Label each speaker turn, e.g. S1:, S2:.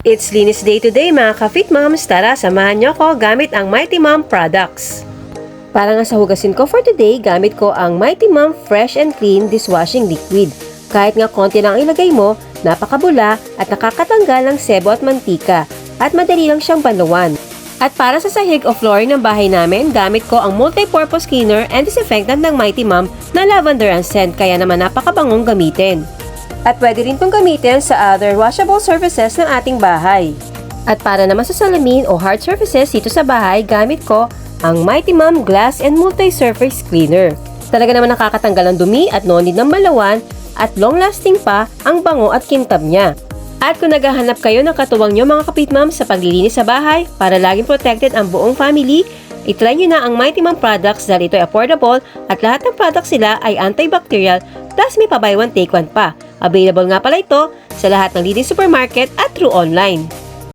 S1: It's Linis Day today mga ka-Fit Moms. Tara, samahan niyo ko gamit ang Mighty Mom products. Para nga sa hugasin ko for today, gamit ko ang Mighty Mom Fresh and Clean Dishwashing Liquid. Kahit nga konti lang ilagay mo, napakabula at nakakatanggal ng sebo at mantika at madali lang siyang banlawan. At para sa sahig o flooring ng bahay namin, gamit ko ang multi-purpose cleaner and disinfectant ng Mighty Mom na lavender and scent, kaya naman napakabangong gamitin. At pwede rin itong gamitin sa other washable surfaces ng ating bahay. At para naman sa salamin o hard surfaces dito sa bahay, gamit ko ang Mighty Mom Glass and Multi-Surface Cleaner. Talaga naman nakakatanggal ng dumi at no need ng balawan at long-lasting pa ang bango at kintab niya. At kung naghahanap kayo ng katuwang nyo mga ka-Fit Moms sa paglilinis sa bahay para laging protected ang buong family, itry nyo na ang Mighty Mom products dahil ito ay affordable at lahat ng products sila ay antibacterial plus may pa buy one take one pa. Available nga pala ito sa lahat ng leading supermarket at through online.